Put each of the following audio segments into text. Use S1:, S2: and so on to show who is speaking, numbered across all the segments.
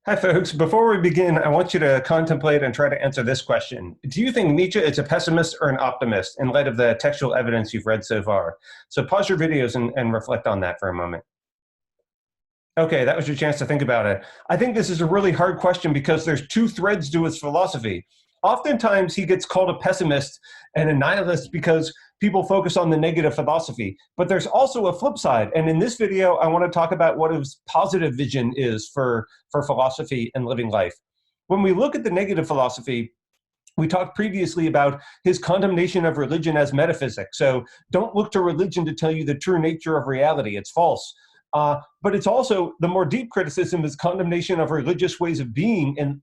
S1: Hi, folks. Before we begin, I want you to contemplate and try to answer this question. Do you think Nietzsche is a pessimist or an optimist in light of the textual evidence you've read so far? So pause your videos and reflect on that for a moment. Okay, that was your chance to think about it. I think this is a really hard question because there's two threads to his philosophy. Oftentimes, he gets called a pessimist and a nihilist because people focus on the negative philosophy. But there's also a flip side. And in this video, I want to talk about what his positive vision is for philosophy and living life. When we look at the negative philosophy, we talked previously about his condemnation of religion as metaphysics. So don't look to religion to tell you the true nature of reality. It's false. But it's also the more deep criticism is condemnation of religious ways of being and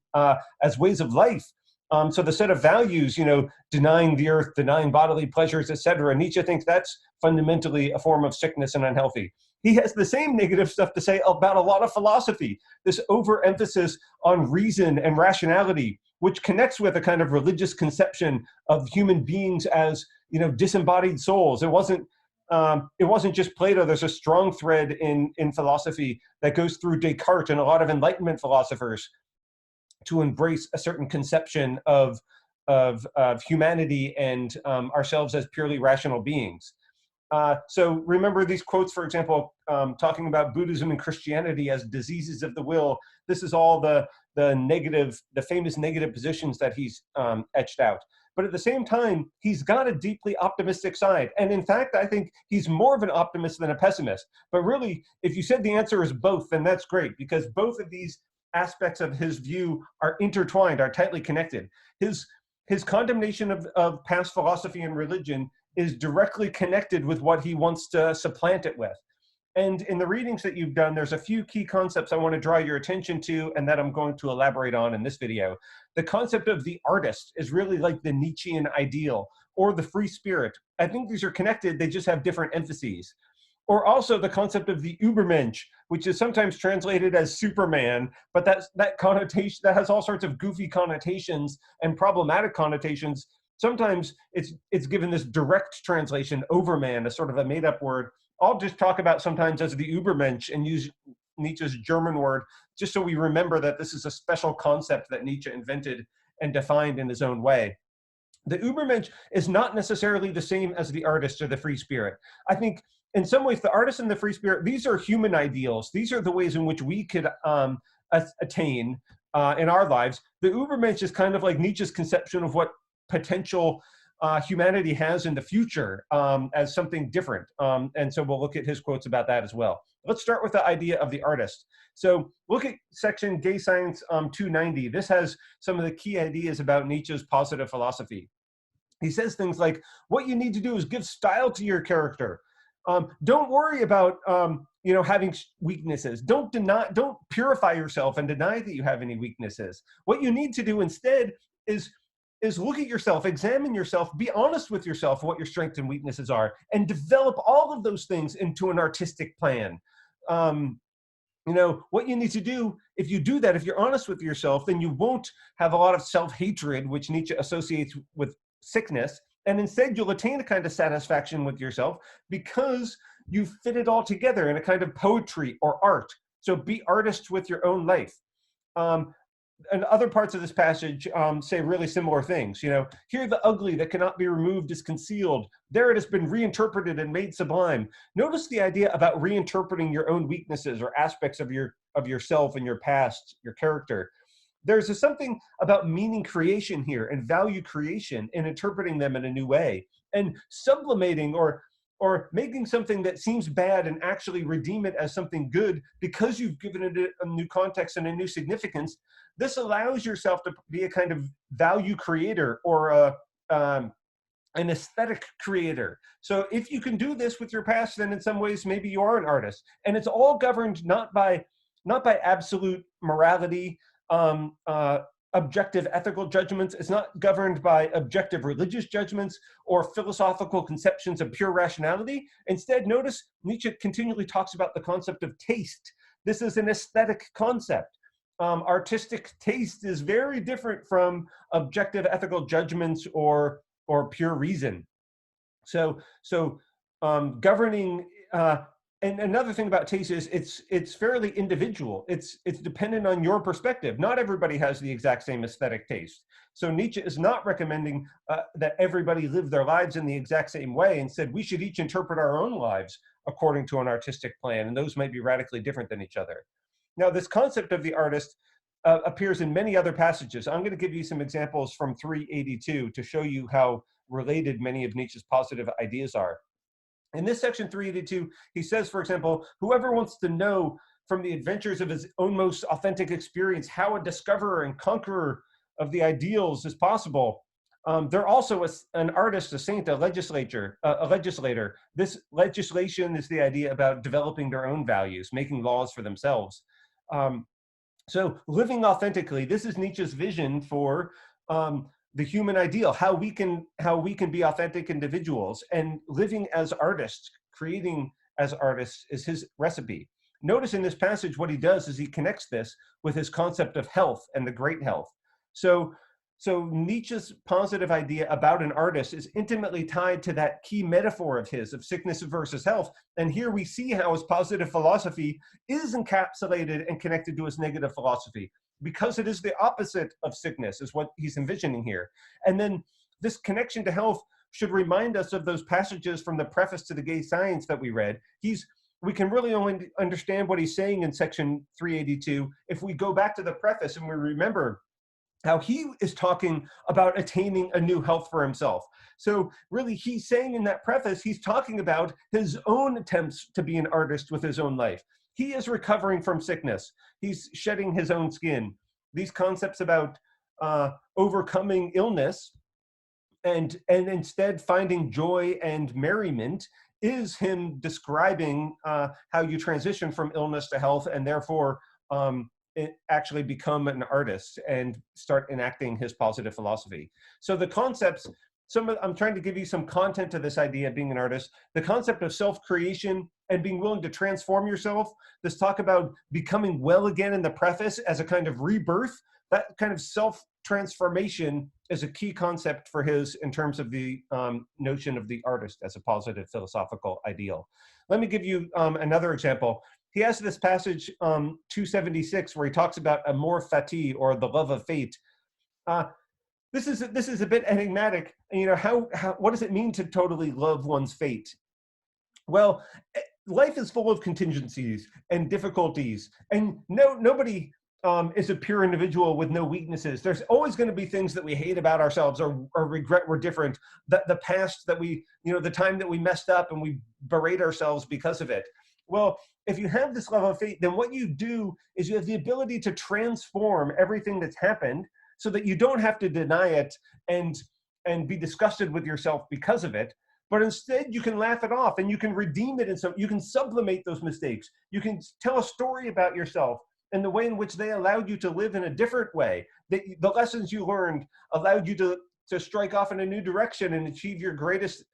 S1: as ways of life. So the set of values, denying the earth, denying bodily pleasures, etc. Nietzsche thinks that's fundamentally a form of sickness and unhealthy. He has the same negative stuff to say about a lot of philosophy, this overemphasis on reason and rationality, which connects with a kind of religious conception of human beings as disembodied souls. It wasn't just Plato. There's a strong thread in philosophy that goes through Descartes and a lot of Enlightenment philosophers to embrace a certain conception of humanity and ourselves as purely rational beings. So remember these quotes, for example, talking about Buddhism and Christianity as diseases of the will. This is all the famous negative positions that he's etched out. But at the same time, he's got a deeply optimistic side. And in fact, I think he's more of an optimist than a pessimist. But really, if you said the answer is both, then that's great, because both of these aspects of his view are intertwined, are tightly connected. His condemnation of past philosophy and religion is directly connected with what he wants to supplant it with. And in the readings that you've done, there's a few key concepts I want to draw your attention to and that I'm going to elaborate on in this video. The concept of the artist is really like the Nietzschean ideal or the free spirit. I think these are connected, they just have different emphases. Or also the concept of the Übermensch, which is sometimes translated as Superman, but that connotation, that has all sorts of goofy connotations and problematic connotations. Sometimes it's given this direct translation, Overman, a sort of a made-up word. I'll just talk about sometimes as the Übermensch and use Nietzsche's German word, just so we remember that this is a special concept that Nietzsche invented and defined in his own way. The Übermensch is not necessarily the same as the artist or the free spirit. I think in some ways, the artist and the free spirit, these are human ideals. These are the ways in which we could attain in our lives. The Übermensch is kind of like Nietzsche's conception of what potential humanity has in the future as something different. And so we'll look at his quotes about that as well. Let's start with the idea of the artist. So look at section Gay Science 290. This has some of the key ideas about Nietzsche's positive philosophy. He says things like, what you need to do is give style to your character. Don't worry about having weaknesses. Don't purify yourself and deny that you have any weaknesses. What you need to do instead is look at yourself, examine yourself, be honest with yourself what your strengths and weaknesses are, and develop all of those things into an artistic plan. What you need to do, if you do that, if you're honest with yourself, then you won't have a lot of self-hatred, which Nietzsche associates with sickness, and instead you'll attain a kind of satisfaction with yourself because you fit it all together in a kind of poetry or art. So be artists with your own life. And other parts of this passage say really similar things. Here the ugly that cannot be removed is concealed. There it has been reinterpreted and made sublime. Notice the idea about reinterpreting your own weaknesses or aspects of yourself and your past, your character. There's something about meaning creation here and value creation and interpreting them in a new way and sublimating or making something that seems bad and actually redeem it as something good because you've given it a new context and a new significance. This allows yourself to be a kind of value creator or an aesthetic creator. So if you can do this with your past, then in some ways maybe you are an artist. And it's all governed not by absolute morality, objective ethical judgments. It's not governed by objective religious judgments or philosophical conceptions of pure rationality. Instead, notice Nietzsche continually talks about the concept of taste. This is an aesthetic concept. Artistic taste is very different from objective ethical judgments or pure reason. So governing and another thing about taste is it's fairly individual. It's dependent on your perspective. Not everybody has the exact same aesthetic taste. So Nietzsche is not recommending that everybody live their lives in the exact same way. Instead, we should each interpret our own lives according to an artistic plan, and those might be radically different than each other. Now, this concept of the artist appears in many other passages. I'm going to give you some examples from 382 to show you how related many of Nietzsche's positive ideas are. In this section 382, he says, for example, whoever wants to know from the adventures of his own most authentic experience how a discoverer and conqueror of the ideals is possible. They're also an artist, a saint, a legislator. This legislation is the idea about developing their own values, making laws for themselves. So living authentically, this is Nietzsche's vision for the human ideal, how we can be authentic individuals, and living as artists, creating as artists is his recipe. Notice in this passage what he does is he connects this with his concept of health and the great health. So Nietzsche's positive idea about an artist is intimately tied to that key metaphor of his, of sickness versus health. And here we see how his positive philosophy is encapsulated and connected to his negative philosophy, because it is the opposite of sickness, is what he's envisioning here. And then this connection to health should remind us of those passages from the preface to the Gay Science that we read. We can really only understand what he's saying in section 382 if we go back to the preface and we remember how he is talking about attaining a new health for himself. So really, he's saying in that preface, he's talking about his own attempts to be an artist with his own life. He is recovering from sickness. He's shedding his own skin. These concepts about overcoming illness and instead finding joy and merriment is him describing how you transition from illness to health, and therefore actually become an artist and start enacting his positive philosophy. So the concepts, I'm trying to give you some content to this idea of being an artist. The concept of self-creation and being willing to transform yourself, this talk about becoming well again in the preface as a kind of rebirth, that kind of self-transformation is a key concept for his in terms of the notion of the artist as a positive philosophical ideal. Let me give you another example. He has this passage, 276, where he talks about amour fati, or the love of fate. This is a bit enigmatic. You know, what does it mean to totally love one's fate? Well, life is full of contingencies and difficulties, and nobody is a pure individual with no weaknesses. There's always going to be things that we hate about ourselves or regret we're different. The past that the time that we messed up and we berate ourselves because of it. Well, if you have this love of fate, then what you do is you have the ability to transform everything that's happened so that you don't have to deny it and be disgusted with yourself because of it, but instead you can laugh it off and you can redeem it, and so you can sublimate those mistakes. You can tell a story about yourself and the way in which they allowed you to live in a different way. The lessons you learned allowed you to strike off in a new direction and achieve your greatest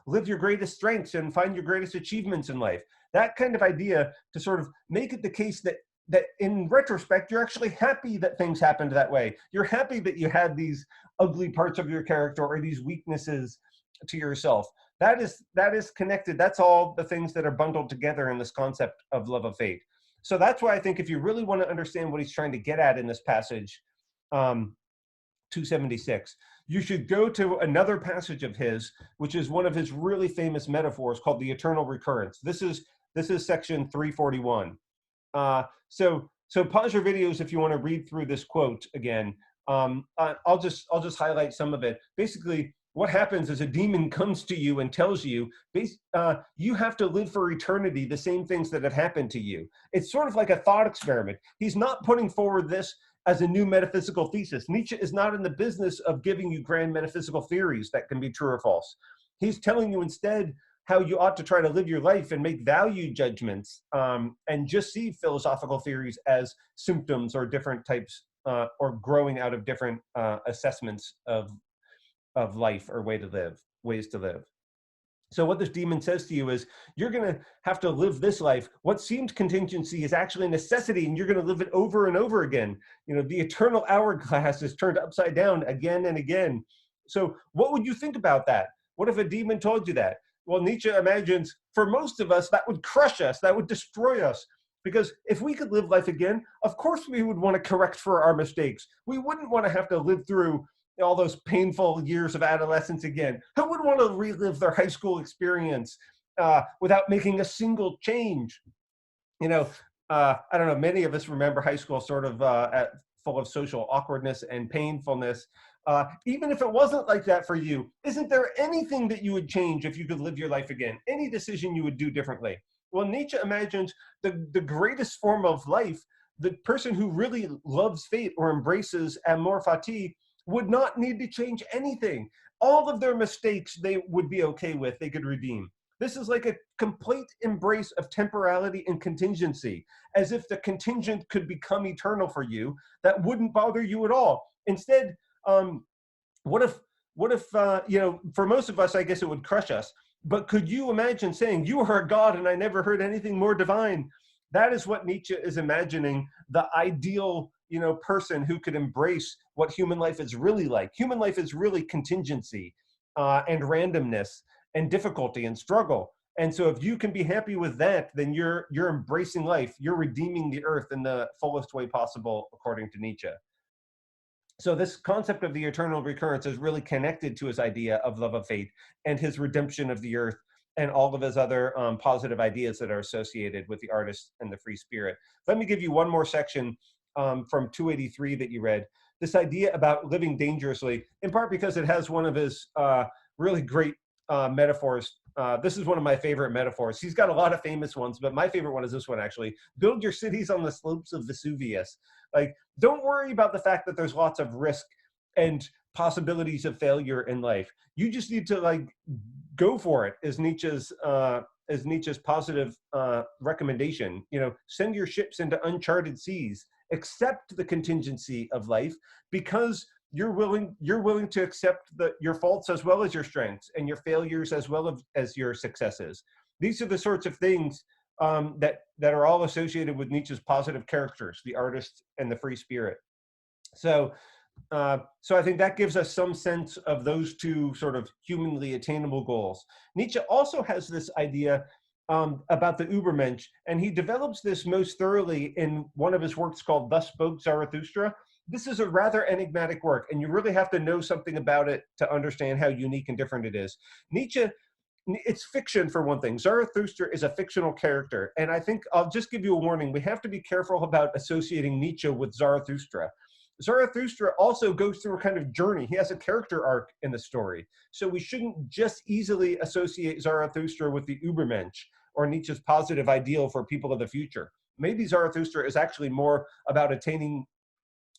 S1: live your greatest strengths and find your greatest achievements in life. That kind of idea to sort of make it the case that in retrospect, you're actually happy that things happened that way. You're happy that you had these ugly parts of your character or these weaknesses to yourself. That is connected. That's all the things that are bundled together in this concept of love of fate. So that's why I think if you really want to understand what he's trying to get at in this passage, 276, you should go to another passage of his, which is one of his really famous metaphors called the eternal recurrence. This is section 341. So pause your videos if you want to read through this quote again. I'll just highlight some of it. Basically, what happens is a demon comes to you and tells you you have to live for eternity the same things that have happened to you. It's sort of like a thought experiment. He's not putting forward this as a new metaphysical thesis. Nietzsche is not in the business of giving you grand metaphysical theories that can be true or false. He's telling you instead how you ought to try to live your life and make value judgments, and just see philosophical theories as symptoms or different types or growing out of different assessments of life or ways to live. So what this demon says to you is, you're going to have to live this life. What seemed contingency is actually a necessity, and you're going to live it over and over again. You know, the eternal hourglass is turned upside down again and again. So what would you think about that? What if a demon told you that? Well, Nietzsche imagines for most of us, that would crush us, that would destroy us. Because if we could live life again, of course we would want to correct for our mistakes. We wouldn't want to have to live through all those painful years of adolescence again. Who would want to relive their high school experience without making a single change? You know, I don't know, many of us remember high school sort of full of social awkwardness and painfulness. Even if it wasn't like that for you, isn't there anything that you would change if you could live your life again? Any decision you would do differently? Well, Nietzsche imagines the greatest form of life, the person who really loves fate or embraces amour fati would not need to change anything. All of their mistakes they would be okay with, they could redeem. This is like a complete embrace of temporality and contingency, as if the contingent could become eternal for you. That wouldn't bother you at all. Instead, what if, for most of us, I guess it would crush us. But could you imagine saying, you are a God and I never heard anything more divine? That is what Nietzsche is imagining, the ideal, person who could embrace what human life is really like. Human life is really contingency and randomness and difficulty and struggle. And so if you can be happy with that, then you're embracing life. You're redeeming the earth in the fullest way possible, according to Nietzsche. So this concept of the eternal recurrence is really connected to his idea of love of fate and his redemption of the earth and all of his other positive ideas that are associated with the artist and the free spirit. Let me give you one more section from 283 that you read. This idea about living dangerously, in part because it has one of his really great metaphors. This is one of my favorite metaphors. He's got a lot of famous ones, but my favorite one is this one, actually. Build your cities on the slopes of Vesuvius. Like, don't worry about the fact that there's lots of risk and possibilities of failure in life. You just need to go for it, as Nietzsche's positive recommendation. Send your ships into uncharted seas. Accept the contingency of life, because you're willing to accept your faults as well as your strengths, and your failures as well as your successes. These are the sorts of things that are all associated with Nietzsche's positive characters, the artist and the free spirit. So I think that gives us some sense of those two sort of humanly attainable goals. Nietzsche also has this idea about the Übermensch, and he develops this most thoroughly in one of his works called Thus Spoke Zarathustra. This is a rather enigmatic work, and you really have to know something about it to understand how unique and different it is. Nietzsche, it's fiction for one thing. Zarathustra is a fictional character, and I think I'll just give you a warning. We have to be careful about associating Nietzsche with Zarathustra. Zarathustra also goes through a kind of journey. He has a character arc in the story. So we shouldn't just easily associate Zarathustra with the Übermensch or Nietzsche's positive ideal for people of the future. Maybe Zarathustra is actually more about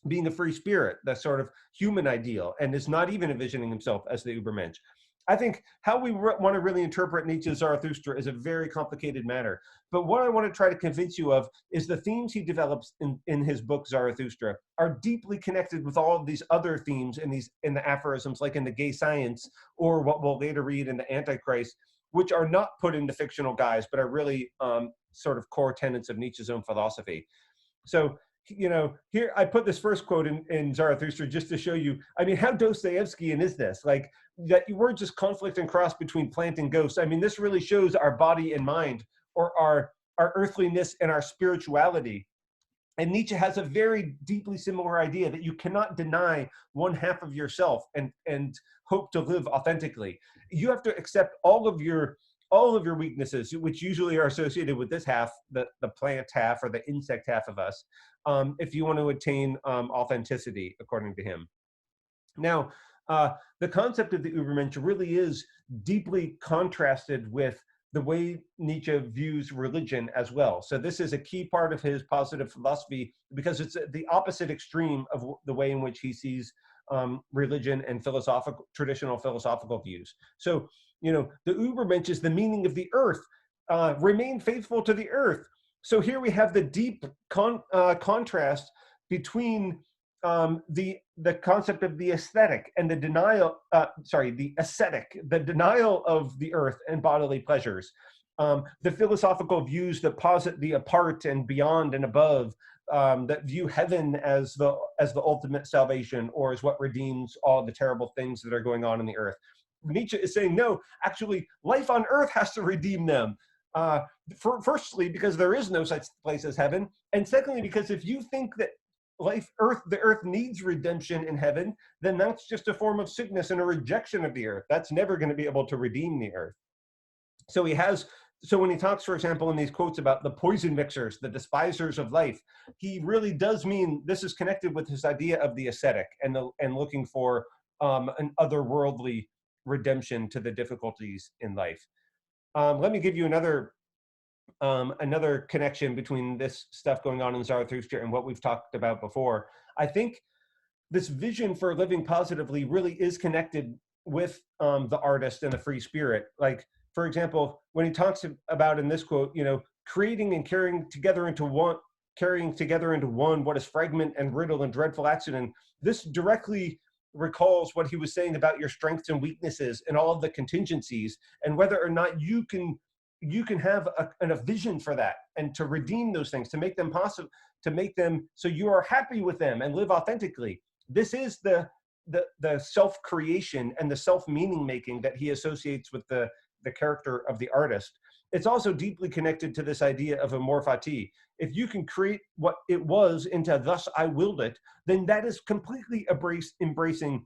S1: being a free spirit, that sort of human ideal, and is not even envisioning himself as the Übermensch. I think how we want to really interpret Nietzsche's Zarathustra is a very complicated matter. But what I want to try to convince you of is the themes he develops in his book Zarathustra are deeply connected with all of these other themes in the aphorisms, like in the Gay Science, or what we'll later read in the Antichrist, which are not put into fictional guise, but are really sort of core tenets of Nietzsche's own philosophy. So, here I put this first quote in Zarathustra just to show you, I mean, how Dostoevskian is this? Like, that word just conflict and cross between plant and ghost. I mean, this really shows our body and mind, or our earthliness and our spirituality. And Nietzsche has a very deeply similar idea that you cannot deny one half of yourself and hope to live authentically. You have to accept all of your weaknesses, which usually are associated with this half, the plant half or the insect half of us, if you want to attain authenticity, according to him. Now, the concept of the Übermensch really is deeply contrasted with the way Nietzsche views religion as well. So this is a key part of his positive philosophy, because it's the opposite extreme of the way in which he sees religion and traditional philosophical views. So, the Übermensch is the meaning of the earth. Remain faithful to the earth. So here we have the deep contrast between the concept of the aesthetic and the denial of the earth and bodily pleasures. The philosophical views that posit the apart and beyond and above, that view heaven as the ultimate salvation, or as what redeems all the terrible things that are going on in the earth. Nietzsche is saying, no, actually, life on earth has to redeem them. Firstly, because there is no such place as heaven. And secondly, because if you think that the earth needs redemption in heaven, then that's just a form of sickness and a rejection of the earth. That's never going to be able to redeem the earth. So when he talks, for example, in these quotes about the poison mixers, the despisers of life, he really does mean this is connected with his idea of the ascetic and looking for an otherworldly redemption to the difficulties in life. Let me give you another connection between this stuff going on in Zarathustra and what we've talked about before. I think this vision for living positively really is connected with the artist and the free spirit. Like, for example, when he talks about in this quote, creating and carrying together into one what is fragment and riddle and dreadful accident, this directly recalls what he was saying about your strengths and weaknesses and all of the contingencies, and whether or not you can have a vision for that and to redeem those things, to make them possible, to make them so you are happy with them and live authentically. This is the self-creation and the self-meaning making that he associates with the character of the artist. It's also deeply connected to this idea of amor fati. If you can create what it was into thus I willed it, then that is completely embracing,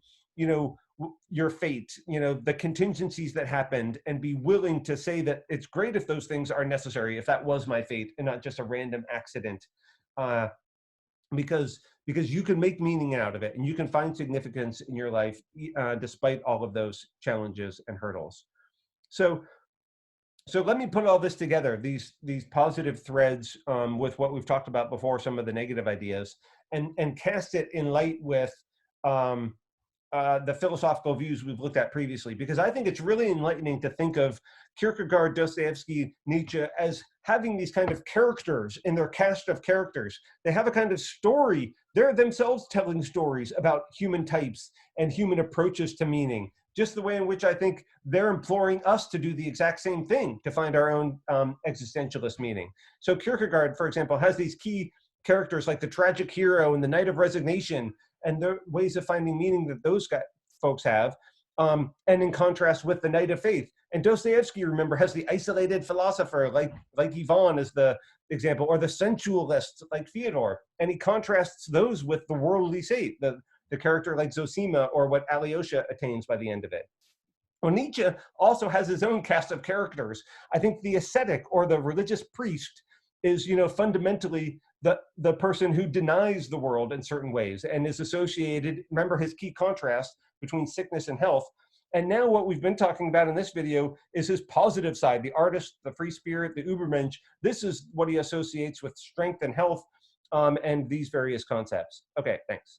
S1: your fate, the contingencies that happened, and be willing to say that it's great if those things are necessary, if that was my fate and not just a random accident. Because you can make meaning out of it and you can find significance in your life despite all of those challenges and hurdles. So let me put all this together, these positive threads with what we've talked about before, some of the negative ideas, and cast it in light with the philosophical views we've looked at previously, because I think it's really enlightening to think of Kierkegaard, Dostoevsky, Nietzsche as having these kind of characters in their cast of characters. They have a kind of story. They're themselves telling stories about human types and human approaches to meaning, just the way in which I think they're imploring us to do the exact same thing to find our own existentialist meaning. So Kierkegaard, for example, has these key characters like the tragic hero and the knight of resignation, and the ways of finding meaning that those folks have, and in contrast with the knight of faith. And Dostoevsky, remember, has the isolated philosopher like Ivan as the example, or the sensualist like Fyodor, and he contrasts those with the worldly saint, the character like Zosima, or what Alyosha attains by the end of it. Well, Nietzsche also has his own cast of characters. I think the ascetic or the religious priest is, fundamentally the person who denies the world in certain ways and is associated, remember his key contrast between sickness and health. And now what we've been talking about in this video is his positive side, the artist, the free spirit, the Übermensch. This is what he associates with strength and health and these various concepts. Okay, thanks.